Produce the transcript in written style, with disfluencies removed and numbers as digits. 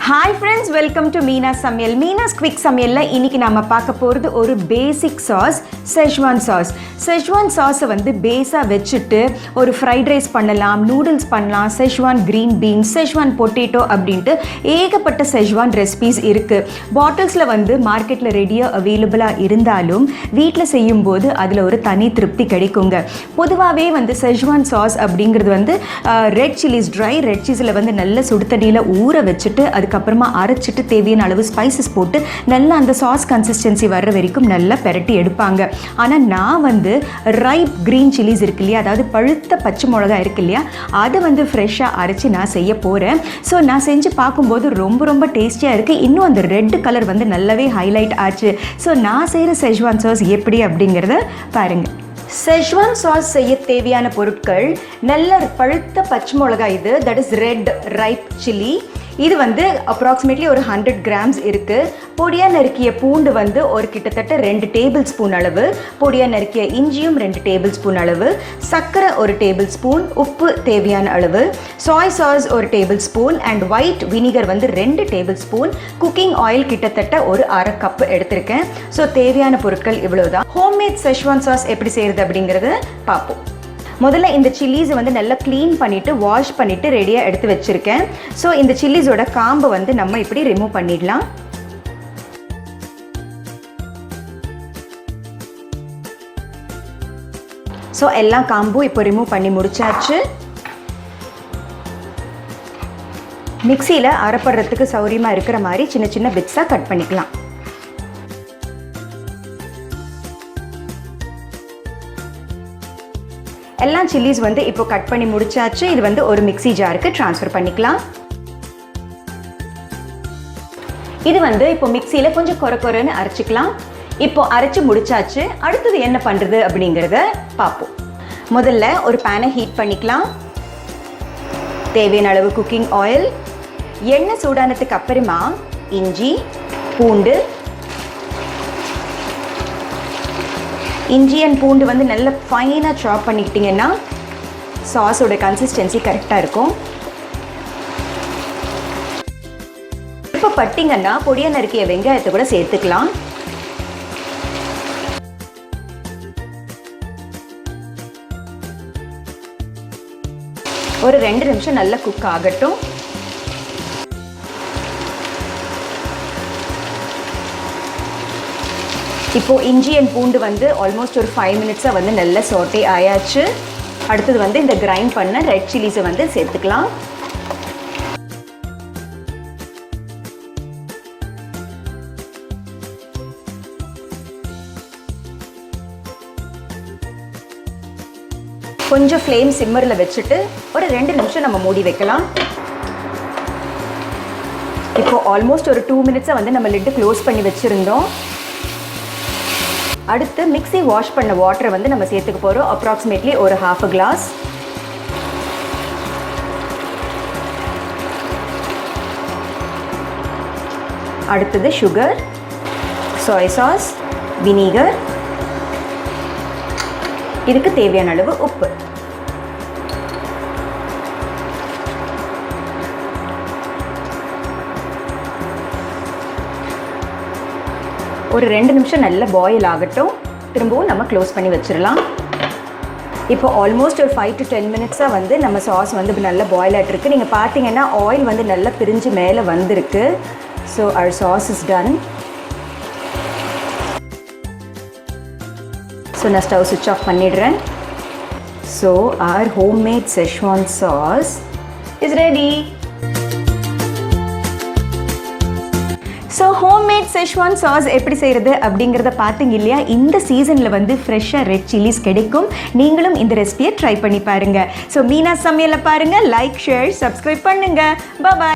Hi friends, welcome to Meena's Samyal. Meena's Quick Samyalல இன்னைக்கு நாம பார்க்க போறது ஒரு basic sauce, Schezwan sauce. Schezwan sauce வந்து பேஸா வெச்சிட்டு ஒரு ஃப்ரைட் ரைஸ் பண்ணலாம், நூடுல்ஸ் பண்ணலாம், Schezwan green beans, Schezwan potato அப்படினு ஏகப்பட்ட Schezwan ரெசிபீஸ் இருக்கு. பாட்டில்ஸ்ல வந்து மார்க்கெட்ல ரெடியா அவேலபிளா இருந்தாலும் வீட்ல செய்யும்போது அதுல ஒரு தனி திருப்தி கிடைக்குங்க. பொதுவாவே வந்து Schezwan sauce அப்படிங்கிறது வந்து ரெட் chillies dry red cheeseல வந்து நல்ல சுடு தண்ணியில ஊற வெச்சிட்டு அதுக்கப்புறமா அரைச்சிட்டு தேவையான அளவு ஸ்பைசஸ் போட்டு நல்லா அந்த சாஸ் கன்சிஸ்டன்சி வர்ற வரைக்கும் நல்லா பெரட்டி எடுப்பாங்க. ஆனால் நான் வந்து ரைப் க்ரீன் சில்லிஸ் இருக்கு இல்லையா, அதாவது பழுத்த பச்சை மிளகா இருக்கு இல்லையா, அதை வந்து ஃப்ரெஷ்ஷாக அரைச்சி நான் செய்ய போகிறேன். ஸோ நான் செஞ்சு பார்க்கும்போது ரொம்ப டேஸ்டியாக இருக்குது. இன்னும் அந்த ரெட் கலர் வந்து நல்லாவே ஹைலைட் ஆச்சு. ஸோ நான் செய்கிற Schezwan sauce எப்படி அப்படிங்கிறத பாருங்கள். Schezwan sauce செய்ய தேவையான பொருட்கள் நல்ல பழுத்த பச்சை மிளகாய், இது that is red ripe chilli. இது வந்து அப்ராக்சிமேட்லி ஒரு 100 கிராம்ஸ் இருக்குது. பொடியாக நறுக்கிய பூண்டு வந்து ஒரு கிட்டத்தட்ட 2 டேபிள் ஸ்பூன் அளவு, பொடியாக நறுக்கிய இஞ்சியும் 2 டேபிள் ஸ்பூன் அளவு, சர்க்கரை ஒரு டேபிள் ஸ்பூன், உப்பு தேவையான அளவு, சாய் சாஸ் ஒரு table spoon and white vinegar வந்து 2 டேபிள் ஸ்பூன், குக்கிங் ஆயில் கிட்டத்தட்ட ஒரு அரை கப் எடுத்திருக்கேன். ஸோ தேவையான பொருட்கள் இவ்வளோதான். ஹோம்மேட் Schezwan sauce எப்படி செய்கிறது அப்படிங்கிறத பார்ப்போம். முதல்ல இந்த சில்லிஸை வந்து நல்லா க்ளீன் பண்ணிவிட்டு வாஷ் பண்ணிவிட்டு ரெடியாக எடுத்து வச்சுருக்கேன். ஸோ இந்த சில்லிஸோட காம்பை வந்து நம்ம இப்படி ரிமூவ் பண்ணிடலாம். ஸோ எல்லா காம்பும் இப்போ ரிமூவ் பண்ணி முடிச்சாச்சு. மிக்சியில் அரைப்படுறதுக்கு சௌரியமாக இருக்கிற மாதிரி சின்ன சின்ன பிட்ஸாக கட் பண்ணிக்கலாம். எல்லா சில்லிஸ் வந்து இப்போ கட் பண்ணி முடிச்சாச்சு. இது வந்து ஒரு மிக்ஸி ஜாருக்கு ட்ரான்ஸ்ஃபர் பண்ணிக்கலாம். இது வந்து இப்போ மிக்சியில் கொஞ்சம் கொரன்னு அரைச்சிக்கலாம். இப்போ அரைச்சி முடிச்சாச்சு. அடுத்தது என்ன பண்ணுறது அப்படிங்கிறத பார்ப்போம். முதல்ல ஒரு பேனை ஹீட் பண்ணிக்கலாம். தேவையான அளவு குக்கிங் ஆயில், எண்ணெய் சூடானதுக்கு அப்புறமா இஞ்சி பூண்டு, இஞ்சி அண்ட் பூண்டு வந்து நல்ல ஃபைனாக சாப் பண்ணிக்கிட்டிங்கன்னா சாஸோட கன்சிஸ்டன்சி கரெக்டாக இருக்கும். இப்போ பட்டிங்கன்னா பொடியாக நறுக்கிய வெங்காயத்தை கூட சேர்த்துக்கலாம். ஒரு 2 நிமிஷம் நல்லா குக் ஆகட்டும். இப்போது இஞ்சி அண்ட் பூண்டு வந்து ஆல்மோஸ்ட் ஒரு 5 மினிட்ஸாக வந்து நல்லா சோட்டே ஆயாச்சு. அடுத்தது வந்து இந்த கிரைண்ட் பண்ண ரெட் சில்லிஸை வந்து சேர்த்துக்கலாம். கொஞ்சம் ஃப்ளேம் சிம்மரில் வச்சுட்டு ஒரு 2 நிமிஷம் நம்ம மூடி வைக்கலாம். இப்போது ஆல்மோஸ்ட் ஒரு 2 மினிட்ஸாக வந்து நம்ம லிட்டு க்ளோஸ் பண்ணி வச்சுருந்தோம். அடுத்து மிக்ஸி வாஷ் பண்ண வாட்டரை வந்து நம்ம சேர்த்துக்க போகிறோம். அப்ராக்சிமேட்லி ஒரு 1/2 கிளாஸ். அடுத்தது சுகர், சாய் சாஸ், வினிகர், இதுக்கு தேவையான அளவு உப்பு. ஒரு 2 நிமிஷம் நல்லா பாயில் ஆகட்டும். திரும்பவும் நம்ம க்ளோஸ் பண்ணி வச்சிடலாம். இப்போ ஆல்மோஸ்ட் ஒரு 5 to 10 மினிட்ஸாக வந்து நம்ம சாஸ் வந்து நல்லா பாயில் ஆகிட்டுருக்கு. நீங்கள் பார்த்தீங்கன்னா ஆயில் வந்து நல்லா பிரிஞ்சு மேலே வந்திருக்கு. So our sauce is done. So நான் ஸ்டவ் சுவிட்ச் ஆஃப் பண்ணிடுறேன். So our homemade Schezwan sauce is ready. So homemade Schezwan sauce எப்படி செய்கிறது அப்படிங்கிறத பார்த்தீங்க இல்லையா. இந்த சீசனில் வந்து ஃப்ரெஷ்ஷாக ரெட் சில்லிஸ் கிடைக்கும். நீங்களும் இந்த ரெசிபியை ட்ரை பண்ணி பாருங்கள். ஸோ மீனா சமையலை பாருங்கள், லைக் ஷேர் சப்ஸ்கிரைப் பண்ணுங்கள். பாய்.